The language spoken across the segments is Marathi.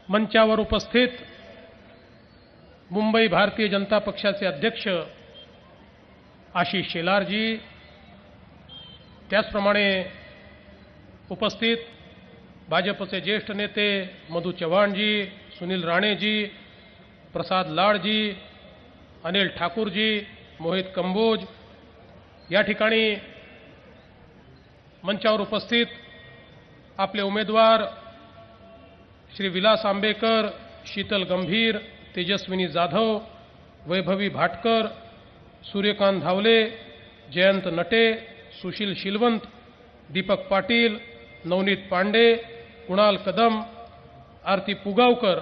मंचावर उपस्थित मुंबई भारतीय जनता पक्षाचे अध्यक्ष आशिष शेलारजी, त्याचप्रमाणे उपस्थित भाजपचे ज्येष्ठ नेते मधु चव्हाणजी, सुनील राणेजी, प्रसाद लाडजी, अनिल ठाकूरजी, मोहित कंबोज, या ठिकाणी मंचावर उपस्थित आपले उमेदवार श्री विलास आंबेकर, शीतल गंभीर, तेजस्विनी जाधव, वैभवी भाटकर, सूर्यकांत धावले, जयंत नटे, सुशील शिलवंत, दीपक पाटील, नवनीत पांडे, कुणाल कदम, आरती पुगावकर,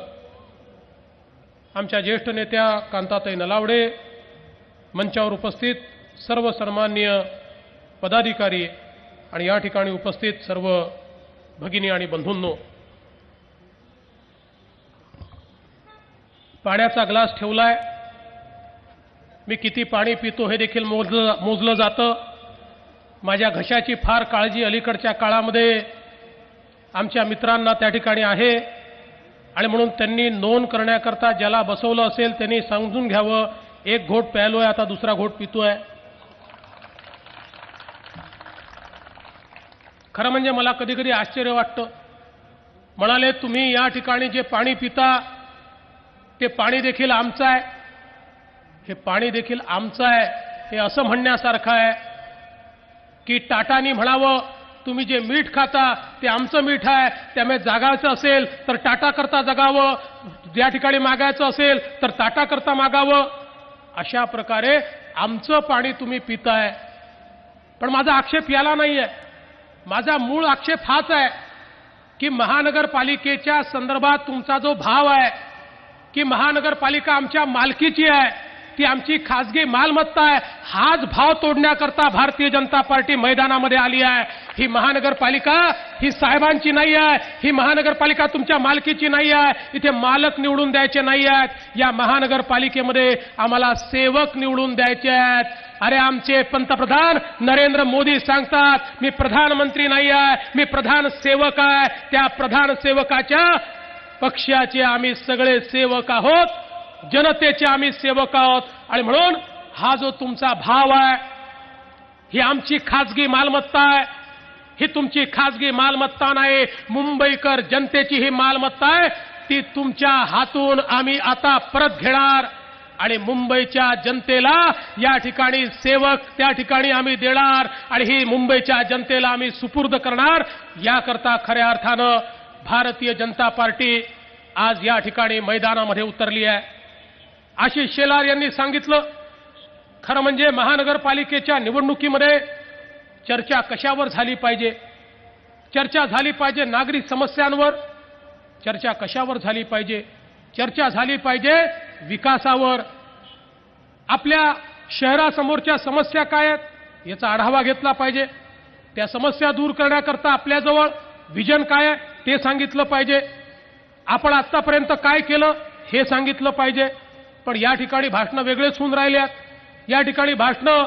आमच्या ज्येष्ठ नेत्या कांताताई नलावडे, मंचावर उपस्थित सर्व सन्माननीय पदाधिकारी आणि या ठिकाणी उपस्थित सर्व भगिनी आणि बंधूंनो, पाण्याचा ग्लास ठेवलाय. मी किती पाणी पितो हे देखील मोजलं जातं. माझ्या घशाची फार काळजी अलीकडच्या काळामध्ये आमच्या मित्रांना त्या ठिकाणी आहे आणि म्हणून त्यांनी नोंद करण्याकरता ज्याला बसवलं असेल त्यांनी समजून घ्यावं. एक घोट प्यायलोय, आता दुसरा घोट पितोय. खरं म्हणजे मला कधी कधी आश्चर्य वाटतं. म्हणाले तुम्ही या ठिकाणी जे पाणी पिता ते पाणी देखील आमचं आहे. हे पाणी देखील आमचं आहे हे असं म्हणण्यासारखं आहे की टाटानी म्हणावं तुम्ही जे मीठ खाता ते आमचं मीठ आहे, त्यामुळे जागायचं असेल तर टाटा करता जगावं, या ठिकाणी मागायचं असेल तर टाटा करता मागावं. अशा प्रकारे आमचं पाणी तुम्ही पिताय. पण माझा आक्षेप याला नाहीये. माझा मूळ आक्षेप हाच आहे की महानगरपालिकेच्या संदर्भात तुमचा जो भाव आहे की महानगरपालिका आमच्या मालकीची आहे, ती आमची खासगी मालमत्ता आहे, हाच भाव तोडण्याकरता भारतीय जनता पार्टी मैदानामध्ये आली आहे. ही महानगरपालिका ही साहेबांची नाही आहे. ही महानगरपालिका तुमच्या मालकीची नाही आहे. इथे मालक निवडून द्यायचे नाही आहेत. या महानगरपालिकेमध्ये आम्हाला सेवक निवडून द्यायचे आहेत. अरे आमचे पंतप्रधान नरेंद्र मोदी सांगतात मी प्रधानमंत्री नाही आहे, मी प्रधान सेवक आहे. त्या प्रधान सेवकाच्या पक्षाचे आम्ही सगळे सेवक आहोत, जनतेचे आम्ही सेवक आहोत. आणि म्हणून हा जो तुमचा भाव आहे ही आमची खासगी मालमत्ता आहे. ही तुमची खासगी मालमत्ता नाही, मुंबईकर जनतेची ही मालमत्ता आहे. ती तुमच्या हातून आम्ही आता परत घेणार आणि मुंबईच्या जनतेला या ठिकाणी सेवक त्या ठिकाणी आम्ही देणार आणि ही मुंबईच्या जनतेला आम्ही सुपूर्द करणार. याकरता खऱ्या अर्थानं भारतीय जनता पार्टी आज या ठिकाणी मैदानामध्ये उतरली आहे. आशिष शेलार यांनी सांगितलं, खरं म्हणजे महानगरपालिकेच्या निवडणुकीमध्ये चर्चा कशावर झाली पाहिजे? चर्चा झाली पाहिजे नागरी समस्यांवर. चर्चा कशावर झाली पाहिजे? चर्चा झाली पाहिजे विकासावर. आपल्या शहरासमोरच्या समस्या काय आहेत याचा आढावा घेतला पाहिजे. त्या समस्या दूर करण्याकरता आपल्याजवळ विजन काय आहे ते सांगितलं पाहिजे. आपण आतापर्यंत काय केलं हे सांगितलं पाहिजे. पण या ठिकाणी भाषणं वेगळेच होऊन राहिल्यात. या ठिकाणी भाषणं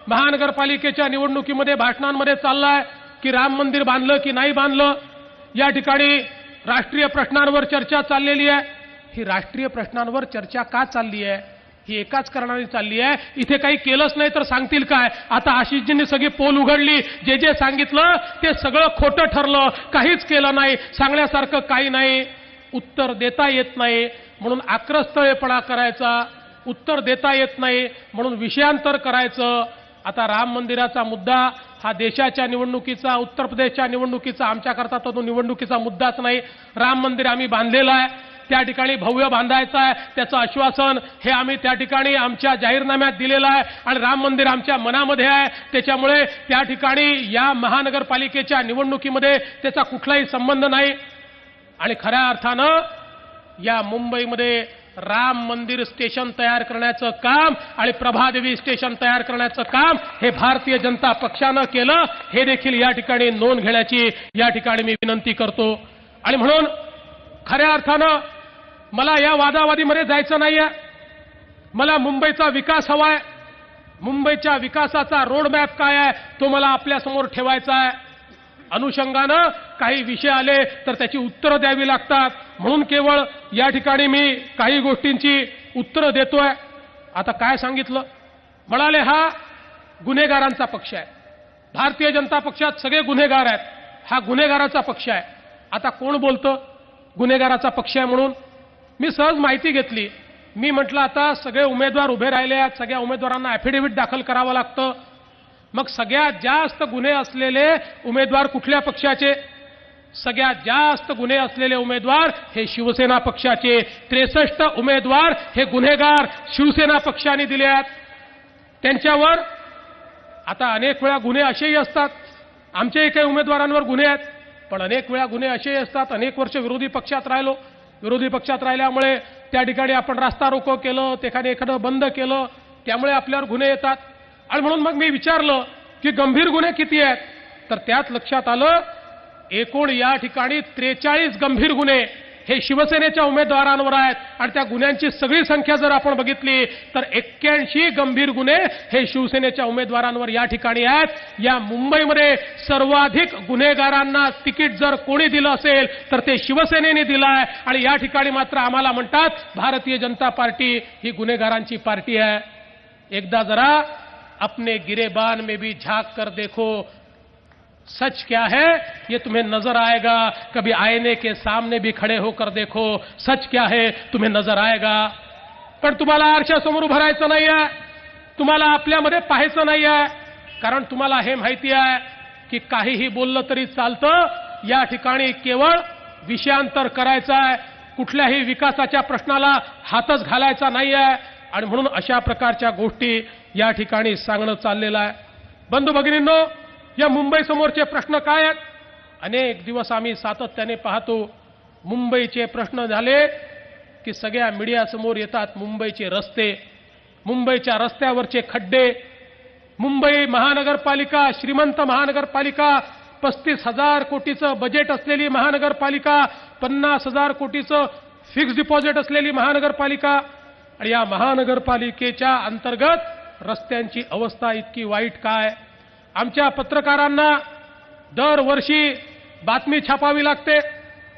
महानगरपालिकेच्या निवडणुकीमध्ये भाषणांमध्ये चाललंय की राम मंदिर बांधलं की नाही बांधलं. या ठिकाणी राष्ट्रीय प्रश्नांवर चर्चा चाललेली आहे. ही राष्ट्रीय प्रश्नांवर चर्चा का चालली आहे? ही एकाच कारणाने चालली आहे, इथे काही केलंच नाही तर सांगतील काय? आता आशिषजींनी सगळी पोल उघडली, जे जे सांगितलं ते सगळं खोटं ठरलं, काहीच केलं नाही, सांगण्यासारखं काही नाही. उत्तर देता येत नाही म्हणून आक्रस्तळेपणा करायचा, उत्तर देता येत नाही म्हणून विषयांतर करायचं. आता राम मंदिराचा मुद्दा हा देशाच्या निवडणुकीचा, उत्तर प्रदेशच्या निवडणुकीचा, आमच्याकरता तो निवडणुकीचा मुद्दाच नाही. राम मंदिर आम्ही बांधलेलं आहे, त्या ठिकाणी भव्य बांधायचं आहे, त्याचं आश्वासन हे आम्ही त्या ठिकाणी आमच्या जाहीरनाम्यात दिलेलं आहे आणि राम मंदिर आमच्या मनामध्ये आहे. त्याच्यामुळे त्या ठिकाणी या महानगरपालिकेच्या निवडणुकीमध्ये त्याचा कुठलाही संबंध नाही. आणि खऱ्या अर्थानं या मुंबईमध्ये राम मंदिर स्टेशन तयार करण्याचं काम आणि प्रभादेवी स्टेशन तयार करण्याचं काम हे भारतीय जनता पक्षानं केलं. हे देखील या ठिकाणी नोंद घेण्याची या ठिकाणी मी विनंती करतो. आणि म्हणून खऱ्या अर्थानं मला या वादावादीमध्ये जायचं नाहीये. मला मुंबईचा विकास हवाय. मुंबईच्या विकासाचा रोड मॅप काय आहे तो मला आपल्यासमोर ठेवायचा आहे. अनुषंगानं काही विषय आले तर त्याची उत्तरं द्यावी लागतात, म्हणून केवळ या ठिकाणी मी काही गोष्टींची उत्तरं देतोय. आता काय सांगितलं, म्हणाले हा गुन्हेगारांचा पक्ष आहे, भारतीय जनता पक्षात सगळे गुन्हेगार आहेत, हा गुन्हेगाराचा पक्ष आहे. आता कोण बोलतं गुन्हेगाराचा पक्ष आहे म्हणून? मी सहज माहिती घेतली. मी म्हटलं आता सगळे उमेदवार उभे राहिले आहेत, सगळ्या उमेदवारांना ॲफिडेव्हिट दाखल करावं लागतं. मग सगळ्यात जास्त गुन्हे असलेले उमेदवार कुठल्या पक्षाचे? सगळ्यात जास्त गुन्हे असलेले उमेदवार हे शिवसेना पक्षाचे. 63 उमेदवार हे गुन्हेगार शिवसेना पक्षाने दिले आहेत. त्यांच्यावर आता अनेक वेळा गुन्हे असेही असतात, आमच्याही काही उमेदवारांवर गुन्हे आहेत, पण अनेक वेळा गुन्हे असेही असतात. अनेक वर्ष विरोधी पक्षात राहिलो, विरोधी पक्षात राहिल्यामुळे त्या ठिकाणी आपण रास्ता रोको केलं, एखादं बंद केलं, त्यामुळे आपल्यावर गुन्हे येतात. आणि म्हणून मग मी विचारलं की गंभीर गुन्हे किती आहेत, तर त्यात लक्षात आलं एकूण या ठिकाणी 43 गंभीर गुन्हे हे शिवसेनेच्या उमेदवारांवर आहेत. आणि त्या गुन्ह्यांची सगळी संख्या जर आपण बघितली तर 81 गंभीर गुन्हे हे शिवसेनेच्या उमेदवारांवर या ठिकाणी आहेत. या मुंबईमध्ये सर्वाधिक गुन्हेगारांना तिकीट जर कोणी दिलं असेल तर ते शिवसेनेने दिलं आहे. आणि या ठिकाणी मात्र आम्हाला म्हणतात भारतीय जनता पार्टी ही गुन्हेगारांची पार्टी आहे. एकदा जरा अपने गिरेबान में भी झांक कर देखो, सच क्या है ये तुम्हें नजर आएगा. कभी आईने के सामने भी खड़े होकर देखो, सच क्या है तुम्हें नजर आएगा. पण तुम्हाला आरशासमोर उभं राहायचं नाही आहे, तुम्हाला आपल्यामध्ये पाहायचं नाही आहे, कारण तुम्हाला हे माहिती आहे की काहीही बोललं तरी चालतं. या ठिकाणी केवळ विषयांतर करायचं आहे, कुठल्याही विकासाच्या प्रश्नाला हातच घालायचा नाही आहे. आणि म्हणून अशा प्रकारच्या गोष्टी या ठिकाणी सांगणं चाललेलं आहे. बंधू भगिनींनो, या मुंबई समोरचे प्रश्न काय आहेत? अनेक दिवस आम्ही सातत्याने पाहतो. मुंबईचे प्रश्न झाले की सगळ्या मीडियासमोर येतात मुंबईचे रस्ते, मुंबईच्या रस्त्यावरचे खड्डे. मुंबई महानगरपालिका श्रीमंत महानगरपालिका, 35,000 कोटीचं बजेट असलेली महानगरपालिका, 50,000 कोटीचं फिक्स डिपॉझिट असलेली महानगरपालिका. आणि या महानगरपालिकेच्या अंतर्गत रस्त्यांची अवस्था इतकी वाईट काय? आमच्या पत्रकारांना दरवर्षी बातमी छापावी लागते,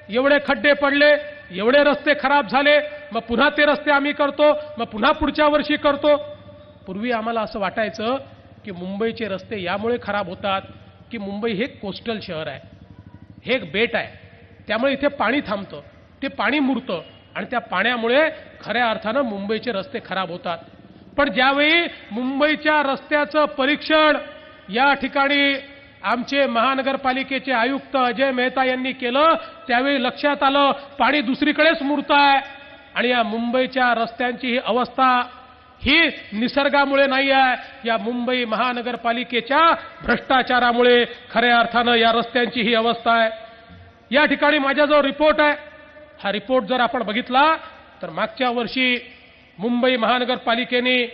एवढे खड्डे पडले, एवढे रस्ते खराब झाले, मग पुन्हा ते रस्ते आम्ही करतो, मग पुन्हा पुढच्या वर्षी करतो. पूर्वी आम्हाला असं वाटायचं की मुंबईचे रस्ते यामुळे खराब होतात की मुंबई हे कोस्टल शहर आहे, हे एक बेट आहे, त्यामुळे इथे पाणी थांबतं, ते पाणी मुरतं आणि त्या पाण्यामुळे खऱ्या अर्थानं मुंबईचे रस्ते खराब होतात. पण ज्यावेळी मुंबईच्या रस्त्याचं परीक्षण या ठिकाणी आमचे महानगरपालिकेचे आयुक्त अजय मेहता यांनी केलं, त्यावेळी लक्षात आलं पाणी दुसरीकडेच मुरत आहे. आणि या मुंबईच्या रस्त्यांची ही अवस्था ही निसर्गामुळे नाही आहे, या मुंबई महानगरपालिकेच्या भ्रष्टाचारामुळे खऱ्या अर्थानं या रस्त्यांची ही अवस्था आहे. या ठिकाणी माझ्याजवळ रिपोर्ट आहे. हा रिपोर्ट जर आपण बघितला तर मागच्या वर्षी मुंबई महानगरपालिकेने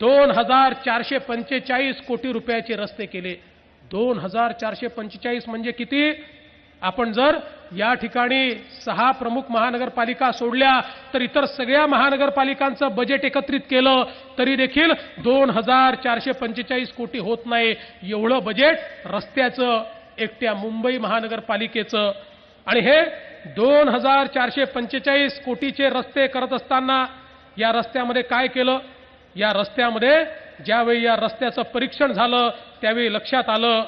2,445 कोटी रुपयाचे रस्ते केले. 2,445 म्हणजे किती? आपण जर या ठिकाणी 6 प्रमुख महानगरपालिका सोडल्या तर इतर सगळ्या महानगरपालिकांचं बजेट एकत्रित केलं तरी देखील 2,445 कोटी होत नाही. एवढं बजेट रस्त्याचं एकट्या मुंबई महानगरपालिकेचं. आणि हे 2,445 कोटीचे रस्ते करत असताना या रस्त्यामध्ये काय केलं? या रस्त्यामध्ये ज्यावेळी या रस्त्याचं परीक्षण झालं त्यावेळी लक्षात आलं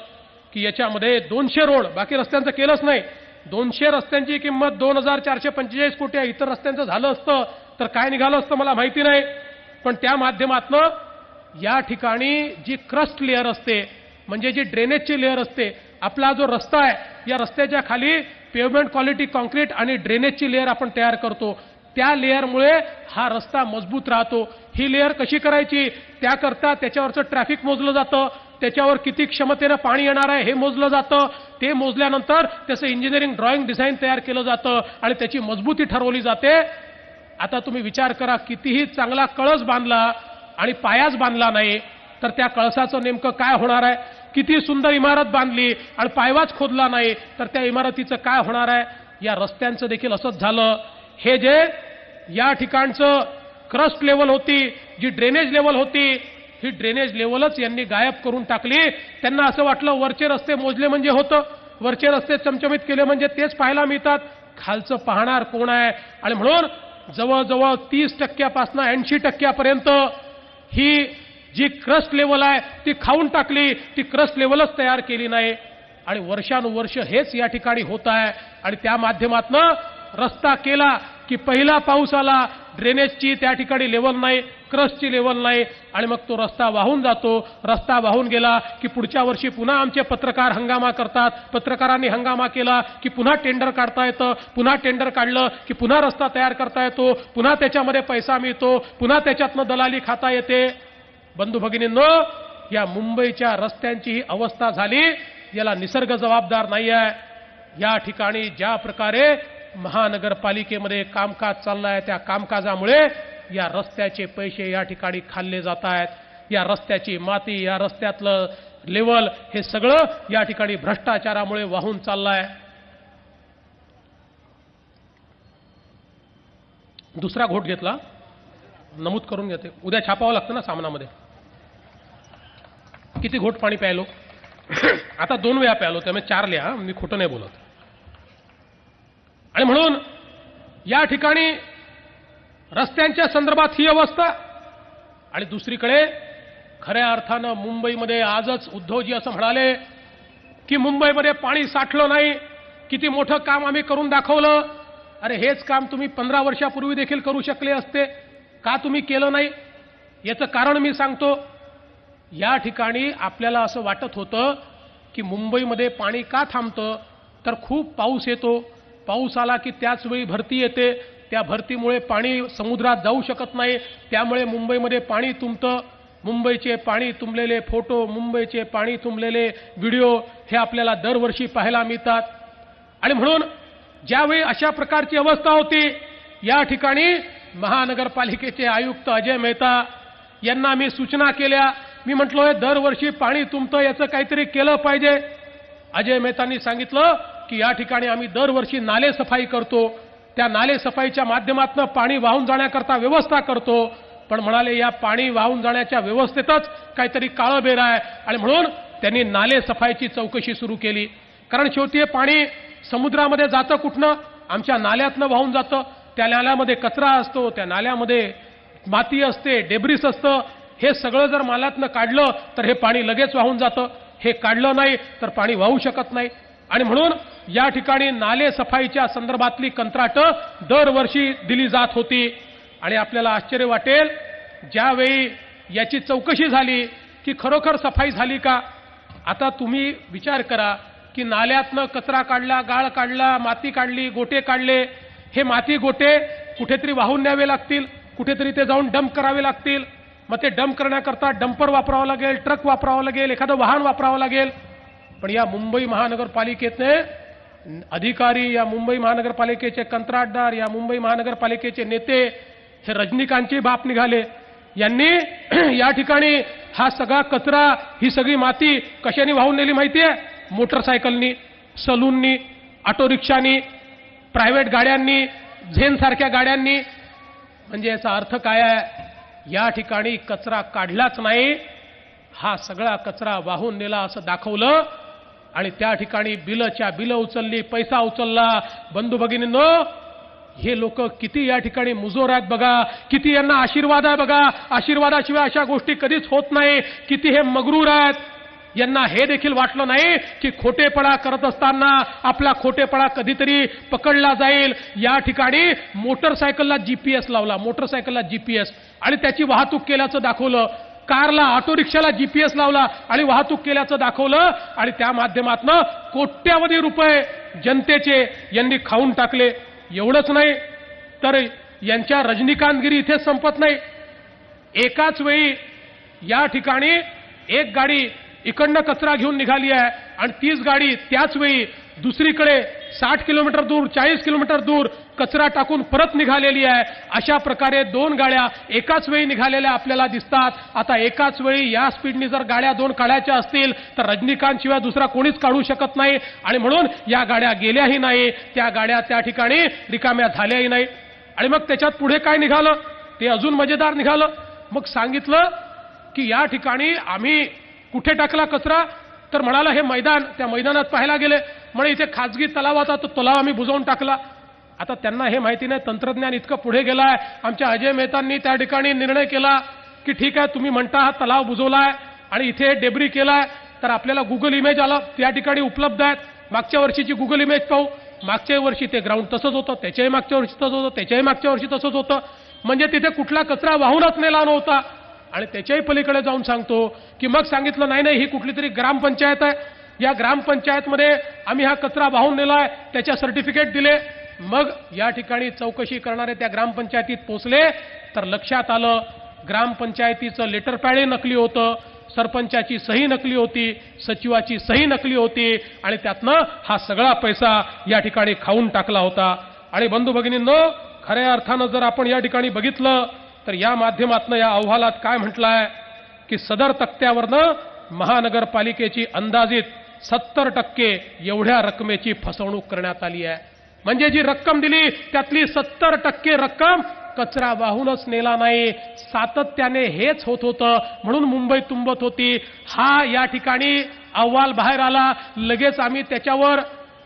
की याच्यामध्ये 200 रोड, बाकी रस्त्यांचं केलंच नाही, 200 रस्त्यांची किंमत 2,445 कोटी आहे. इतर रस्त्यांचं झालं असतं तर काय निघालं असतं मला माहिती नाही. पण त्या माध्यमातनं या ठिकाणी जी क्रस्ट लेअर असते, म्हणजे जी ड्रेनेजची लेअर असते, आपला जो रस्ता आहे या रस्त्याच्या खाली पेव्हमेंट क्वालिटी कॉन्क्रीट आणि ड्रेनेजची लेअर आपण तयार करतो, त्या लेअरमुळे हा रस्ता मजबूत राहतो. ही लेअर कशी करायची? त्याकरता त्याच्यावरचं ट्रॅफिक मोजलं जातं, त्याच्यावर किती क्षमतेनं पाणी येणार आहे हे मोजलं जातं. ते मोजल्यानंतर त्याचं इंजिनिअरिंग ड्रॉइंग डिझाईन तयार केलं जातं आणि त्याची मजबूती ठरवली जाते. आता तुम्ही विचार करा, कितीही चांगला कळस बांधला आणि पायाच बांधला नाही तर त्या कळसाचं नेमकं काय होणार आहे? किती सुंदर इमारत बांधली आणि पायवाच खोदला नाही तर त्या इमारतीचं काय होणार आहे? या रस्त्यांचं देखील असंच झालं. हे जे या ठिकाणचं क्रस्ट लेवल होती, जी ड्रेनेज लेवल होती, ही ड्रेनेज लेवलच यांनी गायब करून टाकली. त्यांना असं वाटलं वरचे रस्ते मोजले म्हणजे होतं, वरचे रस्ते चमचमीत केले म्हणजे तेच पाहायला मिळतात, खालचं पाहणार कोण आहे? आणि म्हणून जवळजवळ 30% 80% ही जी क्रस्ट लेवल आहे ती खाऊन टाकली, ती क्रस्ट लेवलच तयार केली नाही आणि वर्षानुवर्ष हेच या ठिकाणी होत आहे. आणि त्या माध्यमातनं रस्ता केला की पहिला पाऊस आला, ड्रेनेजची त्या ठिकाणी लेवल नाही, क्रस्टची लेवल नाही आणि मग तो रस्ता वाहून जातो. रस्ता वाहून गेला की पुढच्या वर्षी पुन्हा आमचे पत्रकार हंगामा करतात, पत्रकारांनी हंगामा केला की पुन्हा टेंडर काढता येतं, पुन्हा टेंडर काढलं की पुन्हा रस्ता तयार करता येतो, पुन्हा त्याच्यामध्ये पैसा मिळतो, पुन्हा त्याच्यातनं दलाली खाता येते. बंधू भगिनींनो, या मुंबईच्या रस्त्यांची ही अवस्था झाली, याला निसर्ग जबाबदार नाही आहे. या ठिकाणी ज्या प्रकारे महानगरपालिकेमध्ये कामकाज चाललंय त्या कामकाजामुळे या रस्त्याचे पैसे या ठिकाणी खाल्ले जात आहेत. या रस्त्याची माती, या रस्त्यातलं लेवल हे सगळं या ठिकाणी भ्रष्टाचारामुळे वाहून चाललंय. दुसरा घोट घेतला, नमूद करून घेते, उद्या छापावं लागतं ना सामनामध्ये. किती घोट पाणी प्यायलो? आता 2 वेळा प्यायलो, त्यामुळे 4 लिहा, मी खोटं नाही बोलत. आणि म्हणून या ठिकाणी रस्त्यांच्या संदर्भात ही अवस्था. आणि दुसरीकडे खऱ्या अर्थानं मुंबईमध्ये आजच उद्धवजी असं म्हणाले की मुंबईमध्ये पाणी साठलं नाही, किती मोठं काम आम्ही करून दाखवलं. अरे हेच काम तुम्ही 15 वर्षापूर्वी देखील करू शकले असते, का तुम्ही केलं नाही? याचं कारण मी सांगतो. या ठिकाणी आपल्याला असं वाटत होतं की मुंबईमध्ये पाणी का थांबतं, तर खूप पाऊस येतो, पाऊस आला की त्याच वेळी भरती येते, त्या भरतीमुळे पाणी समुद्रात जाऊ शकत नाही, त्यामुळे मुंबईमध्ये पाणी तुंबतं. मुंबईचे पाणी तुंबलेले फोटो, मुंबईचे पाणी तुंबलेले व्हिडिओ हे आपल्याला दरवर्षी पाहायला मिळतात. आणि म्हणून ज्यावेळी अशा प्रकारची अवस्था होती, या ठिकाणी महानगरपालिकेचे आयुक्त अजय मेहता यांना मी सूचना केल्या. मी म्हटलोय दरवर्षी पाणी तुंबतं, याचं काहीतरी केलं पाहिजे. अजय मेहतांनी सांगितलं की या ठिकाणी आम्ही दरवर्षी नाले सफाई करतो, त्या नाले सफाईच्या माध्यमातून पाणी वाहून जाण्याकरता व्यवस्था करतो. पण म्हणाले या पाणी वाहून जाण्याच्या व्यवस्थेतच काहीतरी काळबेर आहे. आणि म्हणून त्यांनी नाले सफाईची चौकशी सुरू केली. कारण शेवटी हे पाणी समुद्रामध्ये जातं कुठनं? आमच्या नाल्यातनं वाहून जातं. त्या नाल्यामध्ये कचरा असतो, त्या नाल्यामध्ये माती असते, डेब्रिस असतं. हे सगळं जर नाल्यातनं काढलं तर हे पाणी लगेच वाहून जातं. हे काढलं नाही तर पाणी वाहू शकत नाही. आणि म्हणून या ठिकाणी नाले सफाईच्या संदर्भातली कंत्राटं दरवर्षी दिली जात होती. आणि आपल्याला आश्चर्य वाटेल, ज्यावेळी याची चौकशी झाली की खरोखर सफाई झाली का. आता तुम्ही विचार करा की नाल्यातनं कचरा काढला, गाळ काढला, माती काढली, गोटे काढले. हे माती गोटे कुठेतरी वाहून न्यावे लागतील, कुठेतरी ते जाऊन डंप करावे लागतील. मग ते डंप करण्याकरता डंपर वापरावं लागेल, ट्रक वापरावं लागेल, एखादं वाहन वापरावं लागेल. पण या मुंबई महानगरपालिकेचे अधिकारी, या मुंबई महानगरपालिकेचे कंत्राटदार, या मुंबई महानगरपालिकेचे नेते हे रजनीकांतची बाप निघाले. यांनी या ठिकाणी हा सगळा कचरा, ही सगळी माती कशाने वाहून नेली माहितीये? मोटरसायकलनी, सलूननी, ऑटो रिक्षानी, प्रायव्हेट गाड्यांनी, झेन सारख्या गाड्यांनी. म्हणजे याचा अर्थ काय आहे? या ठिकाणी कचरा काढलाच नाही, हा सगळा कचरा वाहून नेला असं दाखवलं. आणि त्या ठिकाणी बिलं उचलली, पैसा उचलला. बंधू भगिनींनो, हे लोक किती या ठिकाणी मुजोर आहेत बघा, किती यांना आशीर्वाद आहे बघा. आशीर्वादाशिवाय अशा गोष्टी कधीच होत नाही. किती हे मगरूर आहेत. यांना हे देखील वाटलं नाही की खोटेपणा करत असताना आपला खोटेपणा कधीतरी पकडला जाईल. या ठिकाणी मोटरसायकलला जीपीएस लावला, मोटरसायकलला जीपीएस, आणि त्याची वाहतूक केल्याचं दाखवलं. कारला, ऑटो रिक्षाला जीपीएस लावला आणि वाहतूक केल्याचं दाखवलं. आणि त्या माध्यमातून कोट्यावधी रुपये जनतेचे यांनी खाऊन टाकले. एवढंच नाही तर यांच्या रजनीकांतगिरी इथेच संपत नाही. एकाच वेळी या ठिकाणी एक गाडी इकडनं कचरा घेऊन निघाली आहे आणि तीच गाडी त्याच वेळी दुसरीकडे 60 किलोमीटर दूर, 40 किलोमीटर दूर कचरा टाकून परत निघालेली आहे. अशा प्रकारे 2 गाड्या एकाच वेळी निघालेल्या आपल्याला दिसतात. आता एकाच वेळी या स्पीडनी जर गाड्या 2 काढायच्या असतील तर रजनीकांत शिवाय दुसरा कोणीच काढू शकत नाही. आणि म्हणून या गाड्या गेल्याही नाही, त्या गाड्या त्या ठिकाणी रिकाम्या झाल्याही नाही. आणि मग त्याच्यात पुढे काय निघालं ते अजून मजेदार निघालं. मग सांगितलं की या ठिकाणी आम्ही कुठे टाकला कचरा, तर म्हणाला हे मैदान, त्या मैदानात पाहायला गेले म्हणे इथे खाजगी तलाव होता, तो तलाव आम्ही बुजवून टाकला. आता त्यांना हे माहिती नाही तंत्रज्ञान इतकं पुढे गेलाय. आमच्या अजय मेहतांनी त्या ठिकाणी निर्णय केला की ठीक आहे, तुम्ही म्हणता हा तलाव बुजवलाय आणि इथे डेब्री केलाय, तर आपल्याला गुगल इमेज आला त्या ठिकाणी उपलब्ध आहेत. मागच्या वर्षीची गुगल इमेज पाहू. मागच्या वर्षी ते ग्राउंड तसंच होतं, त्याच्याही मागच्या वर्षी तसंच होतं, त्याच्याही मागच्या वर्षी तसंच होतं. म्हणजे तिथे कुठला कचरा वाहूनच नेला नव्हता. आणि त्याच्याही पलीकडे जाऊन सांगतो की मग सांगितलं नाही नाही ही कुठली तरी ग्रामपंचायत आहे, या ग्रामपंचायतमध्ये आम्ही हा कचरा वाहून नेलाय, त्याच्या सर्टिफिकेट दिले. मग या ठिकाणी चौकशी करणारे त्या ग्रामपंचायतीत पोहोचले तर लक्षात आलं ग्रामपंचायतीचं लेटर पॅडही नकली होतं, सरपंचाची सही नकली होती, सचिवाची सही नकली होती आणि त्यातनं हा सगळा पैसा या ठिकाणी खाऊन टाकला होता. आणि बंधू भगिनींनो, खऱ्या अर्थानं जर आपण या ठिकाणी बघितलं तर या माध्यमातनं या अहवालात काय म्हटलंय की सदर तक्त्यावरनं महानगरपालिकेची अंदाजित 70% एवढ्या रकमेची फसवणूक करण्यात आली आहे. म्हणजे जी रक्कम दिली त्यातली 70% रक्कम कचरा वाहूनच नेला नाही, सातत्याने हेच होत होतं म्हणून मुंबई तुंबत होती. हा या ठिकाणी अहवाल बाहेर आला, लगेच आम्ही त्याच्यावर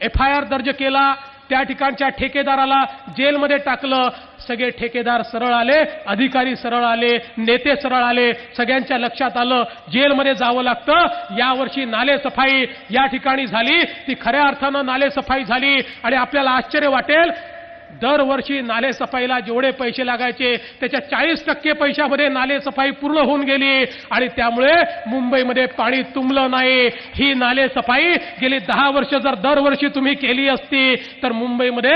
FIR दर्ज केला. त्या ठिकाणच्या ठेकेदाराला जेलमध्ये टाकलं. सगळे ठेकेदार सरळ आले, अधिकारी सरळ आले, नेते सरळ आले. सगळ्यांच्या लक्षात आलं जेलमध्ये जावं लागतं. यावर्षी नालेसफाई या ठिकाणी झाली, ती खऱ्या अर्थानं नालेसफाई झाली. आणि आपल्याला आश्चर्य वाटेल, दरवर्षी नालेसफाईला जेवढे पैसे लागायचे त्याच्या 40% पैशामध्ये नालेसफाई पूर्ण होऊन गेली आणि त्यामुळे मुंबईमध्ये पाणी तुंबलं नाही. ही नालेसफाई गेली 10 वर्ष जर दरवर्षी तुम्ही केली असती तर मुंबईमध्ये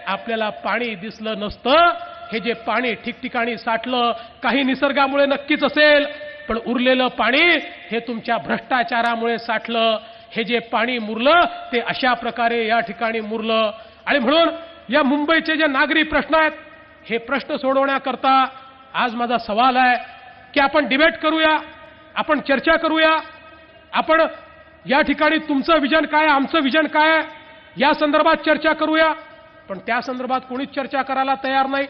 आपल्याला पाणी दिसलं नसतं. हे जे पाणी ठिकठिकाणी साठलं, काही निसर्गामुळे नक्कीच असेल, पण उरलेलं पाणी हे तुमच्या भ्रष्टाचारामुळे साठलं. हे जे पाणी मुरलं ते अशा प्रकारे या ठिकाणी मुरलं. आणि म्हणून या मुंबईचे जे नागरी प्रश्न आहेत, हे प्रश्न सोडवण्याकरता आज माझा सवाल आहे की आपण डिबेट करूया, आपण चर्चा करूया. आपण या ठिकाणी तुमचं विजन काय, आमचं विजन काय या संदर्भात चर्चा करूया. पण त्या संदर्भात कोणीच चर्चा करायला तयार नाही.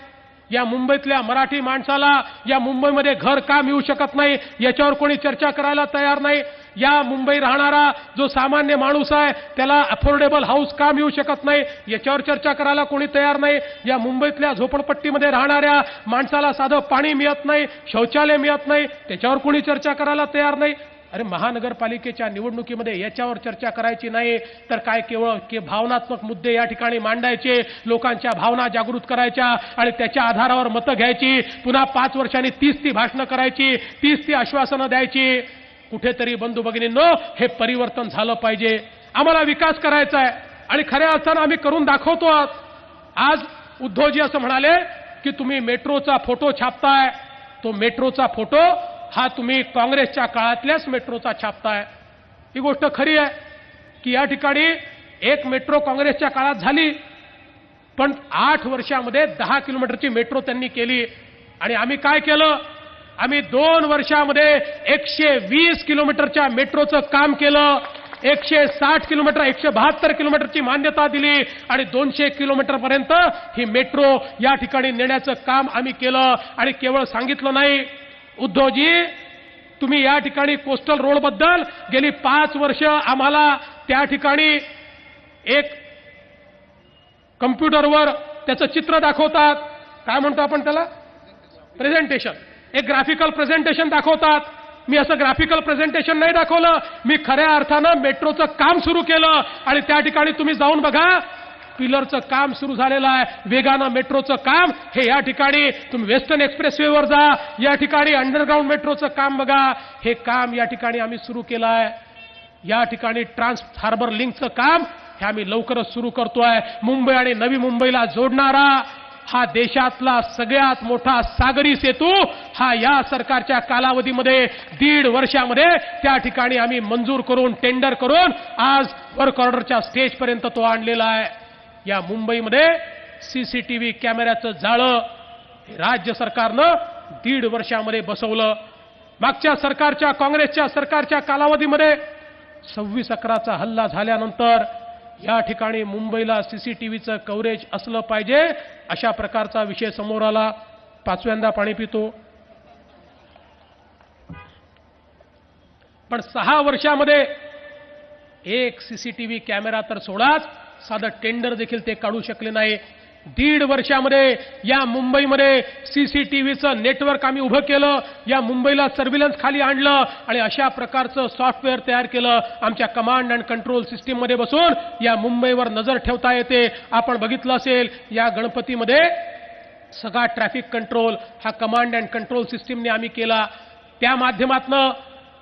या मुंबईतल्या मराठी माणसाला या मुंबईमध्ये घर का मिळू शकत नाही याच्यावर कोणी चर्चा करायला तयार नाही. या मुंबई राहणारा जो सामान्य माणूस आहे त्याला अफोर्डेबल हाऊस का मिळू शकत नाही याच्यावर चर्चा करायला कोणी तयार नाही. या मुंबईतल्या झोपडपट्टीमध्ये राहणाऱ्या माणसाला साधं पाणी मिळत नाही, शौचालय मिळत नाही, त्याच्यावर कोणी चर्चा करायला तयार नाही. अरे महानगरपालिकेच्या निवडणुकीमध्ये याच्यावर चर्चा करायची नाही तर काय केवळ भावनात्मक मुद्दे या ठिकाणी मांडायचे, लोकांच्या भावना जागृत करायच्या आणि त्याच्या आधारावर मतं घ्यायची, पुन्हा 5 वर्षांनी 30 भाषणं करायची, 30 आश्वासनं द्यायची. कुठेतरी बंधू भगिनींनो हे परिवर्तन झालं पाहिजे. आम्हाला विकास करायचा आहे आणि खऱ्या अर्थानं आम्ही करून दाखवतो. आज उद्धवजी असं म्हणाले की तुम्ही मेट्रोचा फोटो छापताय, तो मेट्रोचा फोटो हा तुम्ही काँग्रेसच्या काळातल्याच मेट्रोचा छापताय. ही गोष्ट खरी आहे की या ठिकाणी एक मेट्रो काँग्रेसच्या काळात झाली, पण 8 वर्षामध्ये 10 किलोमीटरची मेट्रो त्यांनी केली. आणि आम्ही काय केलं, आम्ही 2 वर्षामध्ये 120 किलोमीटरच्या मेट्रोचं काम केलं. 160 किलोमीटर 172 किलोमीटरची मान्यता दिली आणि 200 किलोमीटरपर्यंत ही मेट्रो या ठिकाणी नेण्याचं काम आम्ही केलं. आणि केवळ सांगितलं नाही, उद्धवजी तुम्ही या ठिकाणी कोस्टल रोडबद्दल गेली 5 वर्ष आम्हाला त्या ठिकाणी एक कम्प्युटरवर त्याचं चित्र दाखवतात, काय म्हणतो आपण त्याला, प्रेझेंटेशन, एक ग्राफिकल प्रेझेंटेशन दाखवतात. मी असं ग्राफिकल प्रेझेंटेशन नाही दाखवलं, मी खऱ्या अर्थानं मेट्रोचं काम सुरू केलं. आणि त्या ठिकाणी तुम्ही जाऊन बघा, पिलरचं काम सुरू झालेलं आहे, वेगानं मेट्रोचं काम. हे या ठिकाणी तुम्ही वेस्टर्न एक्सप्रेसवेवर जा, या ठिकाणी अंडरग्राऊंड मेट्रोचं काम बघा. हे काम या ठिकाणी आम्ही सुरू केलं आहे. या ठिकाणी ट्रान्स हार्बर लिंकचं काम हे आम्ही लवकरच सुरू करतोय. मुंबई आणि नवी मुंबईला जोडणारा हा देशातला सगळ्यात मोठा सागरी सेतू हा या सरकारच्या कालावधीमध्ये 1.5 वर्षामध्ये त्या ठिकाणी आम्ही मंजूर करून, टेंडर करून आज वर्क ऑर्डरच्या स्टेजपर्यंत तो आणलेला आहे. या मुंबईमध्ये CCTV कॅमेऱ्याचं जाळं राज्य सरकारनं 1.5 वर्षामध्ये बसवलं. मागच्या सरकारच्या, काँग्रेसच्या सरकारच्या कालावधीमध्ये 26/11चा हल्ला झाल्यानंतर या ठिकाणी मुंबईला CCTVचं कव्हरेज असलं पाहिजे अशा प्रकारचा विषय समोर आला. 5व्यांदा पाणी पितो. पण 6 वर्षामध्ये एक सीसीटीव्ही कॅमेरा तर सोडाच, साधं टेंडर देखील ते काढू शकले नाही. 1.5 वर्षामध्ये या मुंबईमध्ये सीसीटीव्हीचं नेटवर्क आम्ही उभं केलं, या मुंबईला सर्व्हिलन्स खाली आणलं आणि अशा प्रकारचं सॉफ्टवेअर तयार केलं. आमच्या कमांड अँड कंट्रोल सिस्टीममध्ये बसून या मुंबईवर नजर ठेवता येते. आपण बघितलं असेल या गणपतीमध्ये सगळा ट्रॅफिक कंट्रोल हा कमांड अँड कंट्रोल सिस्टीमने आम्ही केला. त्या माध्यमातून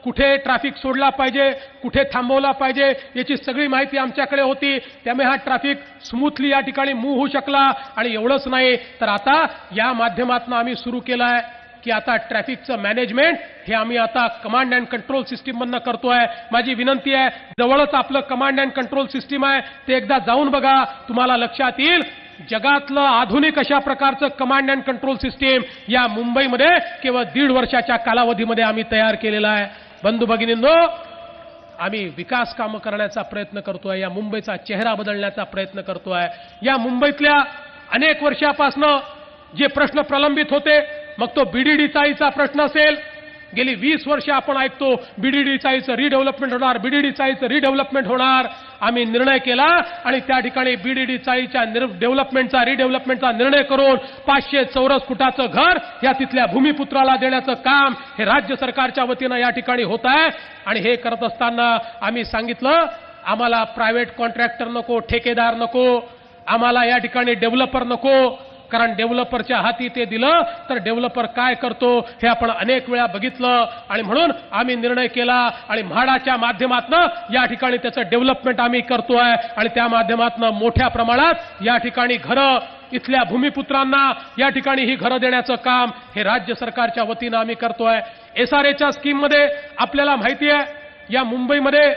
कुठे ट्रॅफिक सोडला पाहिजे, कुठे थांबवला पाहिजे याची सगळी माहिती आमच्याकडे होती. त्यामुळे हा ट्रॅफिक स्मूथली या ठिकाणी मूव्ह होऊ शकला. आणि एवढंच नाही तर आता या माध्यमातून आम्ही सुरू केलं आहे की आता ट्रॅफिकचं मॅनेजमेंट हे आम्ही आता कमांड अँड कंट्रोल सिस्टीममधनं करतोय. माझी विनंती आहे, जवळच आपलं कमांड अँड कंट्रोल सिस्टीम आहे, ते एकदा जाऊन बघा, तुम्हाला लक्षात येईल जगातलं आधुनिक अशा प्रकारचं कमांड अँड कंट्रोल सिस्टीम या मुंबईमध्ये केवळ 1.5 वर्षाच्या कालावधीमध्ये आम्ही तयार केलेलं आहे. बंधू भगिनींनो, आम्ही विकास कामं करण्याचा प्रयत्न करतोय, या मुंबईचा चेहरा बदलण्याचा प्रयत्न करतोय. या मुंबईतल्या अनेक वर्षापासून जे प्रश्न प्रलंबित होते, मग तो बीडीडी चाळीचा प्रश्न असेल, गेली 20 वर्ष आपण ऐकतो बीडीडी चाळीचं रिडेव्हलपमेंट होणार, बीडीडी चाळीचं रिडेव्हलपमेंट होणार. आम्ही निर्णय केला आणि त्या ठिकाणी बीडीडी चाळीच्या रिडेव्हलपमेंटचा निर्णय करून 500 चौरस फुटाचं घर या तिथल्या भूमिपुत्राला देण्याचं काम हे राज्य सरकारच्या वतीनं या ठिकाणी होत आहे. आणि हे करत असताना आम्ही सांगितलं, आम्हाला प्रायव्हेट कॉन्ट्रॅक्टर नको, ठेकेदार नको, आम्हाला या ठिकाणी डेव्हलपर नको. कारण डेव्हलपरच्या हाती ते दिलं तर डेव्हलपर काय करतो हे आपण अनेक वेळा बघितलं. आणि म्हणून आम्ही निर्णय केला आणि म्हाडाच्या माध्यमातून या ठिकाणी त्याचं डेव्हलपमेंट आम्ही करतोय. आणि त्या माध्यमातून मोठ्या प्रमाणात या ठिकाणी घरं इथल्या भूमिपुत्रांना या ठिकाणी ही घरं देण्याचं काम हे राज्य सरकारच्या वतीनं आम्ही करतोय. एसआरएच्या स्कीममध्ये आपल्याला माहिती आहे, या मुंबईमध्ये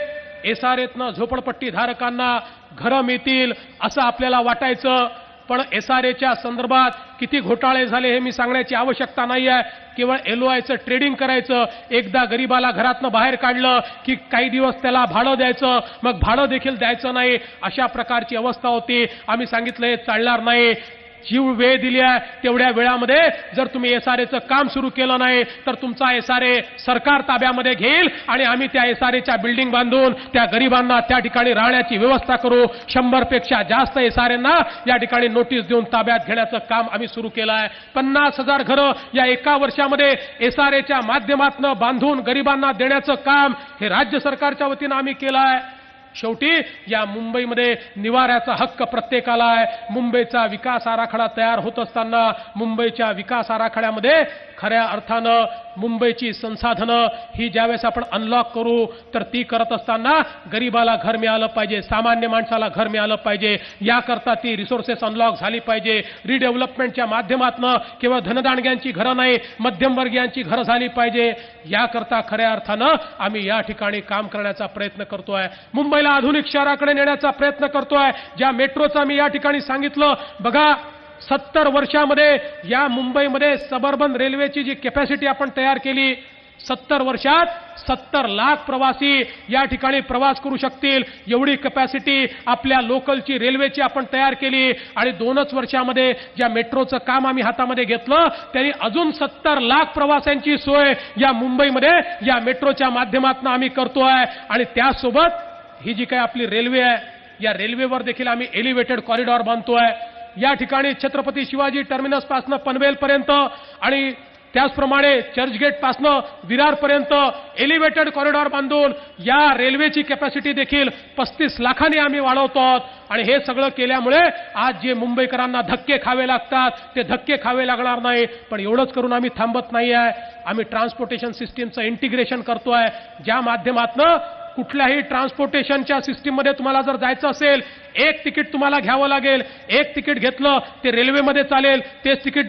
एसआरएतनं झोपडपट्टी धारकांना घरं मिळतील असं आपल्याला वाटायचं. पण एसआरएच्या संदर्भात किती घोटाळे झाले हे मी सांगण्याची आवश्यकता नाही आहे. केवळ एलओआयचं ट्रेडिंग करायचं, एकदा गरीबाला घरातनं बाहेर काढलं की काही दिवस त्याला भाडं द्यायचं, मग भाडं देखील द्यायचं नाही, अशा प्रकारची अवस्था होती. आम्ही सांगितलं हे चालणार नाही. जीव वेळ दिली आहे तेवढ्या वेळामध्ये जर तुम्ही एसआरएचं काम सुरू केलं नाही तर तुमचा एसआरए सरकार ताब्यामध्ये घेईल आणि आम्ही त्या एसआरएच्या बिल्डिंग बांधून त्या गरिबांना त्या ठिकाणी राहण्याची व्यवस्था करू. 100 पेक्षा जास्त एसआरएंना या ठिकाणी नोटीस देऊन ताब्यात घेण्याचं काम आम्ही सुरू केलं आहे. 50,000 घरं या एका वर्षामध्ये एसआरएच्या माध्यमातून बांधून गरिबांना देण्याचं काम हे राज्य सरकारच्या वतीनं आम्ही केलं आहे. शेवटी या मुंबईमध्ये निवाऱ्याचा हक्क प्रत्येकाला आहे. मुंबईचा विकास आराखडा तयार होत असताना मुंबईच्या विकास आराखड्यामध्ये खऱ्या अर्थानं मुंबईची संसाधनं ही ज्यावेळेस आपण अनलॉक करू तर ती करत असताना गरिबाला घर मिळालं पाहिजे, सामान्य माणसाला घर मिळालं पाहिजे, याकरता ती रिसोर्सेस अनलॉक झाली पाहिजे. रिडेव्हलपमेंटच्या माध्यमातून केवळ धनदांडग्यांची घरं नाही, मध्यमवर्गीयांची घरं झाली पाहिजे. याकरता खऱ्या अर्थानं आम्ही या ठिकाणी काम करण्याचा प्रयत्न करतोय. मुंबईला आधुनिक शहराकडे नेण्याचा प्रयत्न करतोय. ज्या मेट्रोचा मी या ठिकाणी सांगितलं, बघा 70 वर्षामध्ये या मुंबईमध्ये सबअर्बन रेल्वेची जी कॅपॅसिटी आपण तयार केली, 70 वर्षात 70 लाख प्रवासी या ठिकाणी प्रवास करू शकतील एवढी कॅपॅसिटी आपल्या लोकलची रेल्वेची आपण तयार केली. आणि 2च वर्षामध्ये ज्या मेट्रोचं काम आम्ही हातामध्ये घेतलं त्यांनी अजून 70 लाख प्रवाशांची सोय या मुंबईमध्ये या मेट्रोच्या माध्यमातून आम्ही करतोय. आणि त्यासोबत ही जी काही आपली रेल्वे आहे, या रेल्वेवर देखील आम्ही एलिव्हेटेड कॉरिडॉर बांधतोय. या ठिकाणी छत्रपती शिवाजी टर्मिनस पासून पनवेलपर्यंत आणि त्याचप्रमाणे चर्चगेट पासून विरारपर्यंत एलिव्हेटेड कॉरिडॉर बांधून या रेल्वेची कॅपॅसिटी देखील 35 लाखांनी आम्ही वाढवतो. आणि हे सगळं केल्यामुळे आज जे मुंबईकरांना धक्के खावे लागतात ते धक्के खावे लागणार नाही. पण एवढंच करून आम्ही थांबत नाही आहे. आम्ही ट्रान्सपोर्टेशन सिस्टीमचं इंटिग्रेशन करतोय, ज्या माध्यमातून कुठल्याही ट्रान्सपोर्टेशनच्या सिस्टीममध्ये तुम्हाला जर जायचं असेल, एक तिकीट तुम्हाला घ्यावं लागेल. एक तिकीट घेतलं ते रेल्वेमध्ये चालेल, तेच तिकीट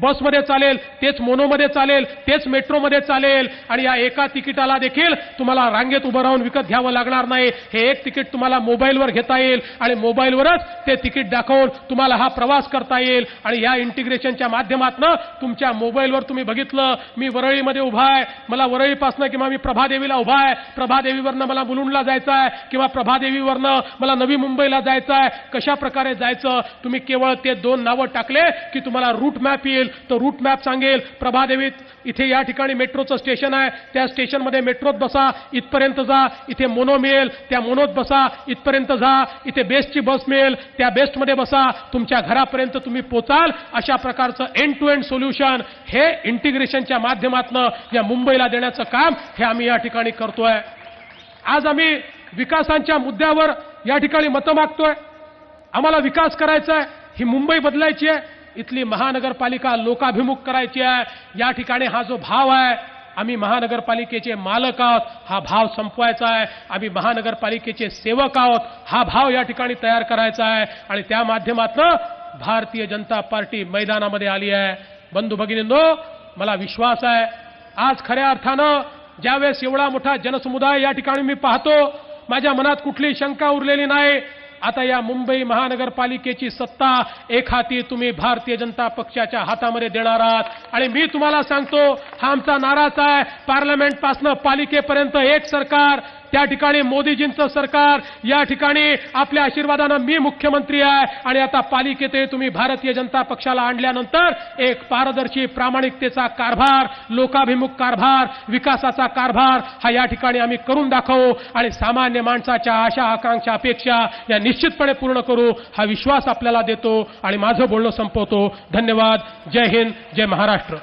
बसमध्ये चालेल, तेच मोनोमध्ये चालेल, तेच मेट्रोमध्ये चालेल. आणि या एका तिकिटाला देखील तुम्हाला रांगेत उभं राहून विकत घ्यावं लागणार नाही. हे एक तिकीट तुम्हाला मोबाईलवर घेता येईल आणि मोबाईलवरच ते तिकीट दाखवून तुम्हाला हा प्रवास करता येईल. आणि या इंटिग्रेशनच्या माध्यमातून तुमच्या मोबाईलवर तुम्ही बघितलं, मी वरळीमध्ये उभा आहे, मला वरळीपासून किंवा मी प्रभादेवीला उभा आहे, प्रभादेवीवरनं मला मुलुंडला जायचं आहे किंवा प्रभादेवीवरनं मला नवी मुंबईला जायचं आहे, कशा प्रकारे जायचं. तुम्ही केवळ ते 2 नावं टाकले की तुम्हाला रूट मॅप येईल. तो रूट मॅप सांगेल प्रभादेवी इथे या ठिकाणी मेट्रोचं स्टेशन आहे, त्या स्टेशनमध्ये मेट्रोत बसा, इथपर्यंत जा. इथे मोनो मिळेल, त्या मोनोत बसा, इथपर्यंत जा. इथे बेस्टची बस मिळेल, त्या बेस्टमध्ये बसा, तुमच्या घरापर्यंत तुम्ही पोचाल. अशा प्रकारचं एंड टू एंड सोल्युशन हे इंटिग्रेशनच्या माध्यमातून या मुंबईला देण्याचं काम हे आम्ही या ठिकाणी करतोय. आज आम्ही विकासाच्या मुद्द्यावर या ठिकाणी मतं मागतोय. आम्हाला विकास करायचा आहे, ही मुंबई बदलायची आहे, इथली महानगरपालिका लोकाभिमुख करायची आहे. या ठिकाणी हा जो भाव आहे, आम्ही महानगरपालिकेचे मालक आहोत, हा भाव संपवायचा आहे. आम्ही महानगरपालिकेचे सेवक आहोत, हा भाव या ठिकाणी तयार करायचा आहे. आणि त्या माध्यमातून भारतीय जनता पार्टी मैदानामध्ये आली आहे. बंधू भगिनींनो, मला विश्वास आहे आज खऱ्या अर्थानं ज्यावेळेस एवढा मोठा जनसमुदाय या ठिकाणी मी पाहतो, माझ्या मनात कुठली शंका उरलेली नाही. आता या मुंबई महानगरपालिकेची सत्ता एक हाती तुम्ही भारतीय जनता पक्षाच्या हातामध्ये देणार आहात. आणि मी तुम्हाला सांगतो, हा आमचा नाराच आहे, पार्लमेंटपासून पालिकेपर्यंत एक सरकार, त्या ठिकाणी मोदीजींचं सरकार, या ठिकाणी आपल्या आशीर्वादानं मी मुख्यमंत्री आहे. आणि आता पालिकेत तुम्ही भारतीय जनता पक्षाला आणल्यानंतर एक पारदर्शी प्रामाणिकतेचा कारभार, लोकाभिमुख कारभार, विकासाचा कारभार हा या ठिकाणी आम्ही करून दाखवू. आणि सामान्य माणसाच्या आशा आकांक्षा अपेक्षा या निश्चितपणे पूर्ण करू, हा विश्वास आपल्याला देतो. आणि माझं बोलणं संपवतो. धन्यवाद. जय हिंद, जय महाराष्ट्र.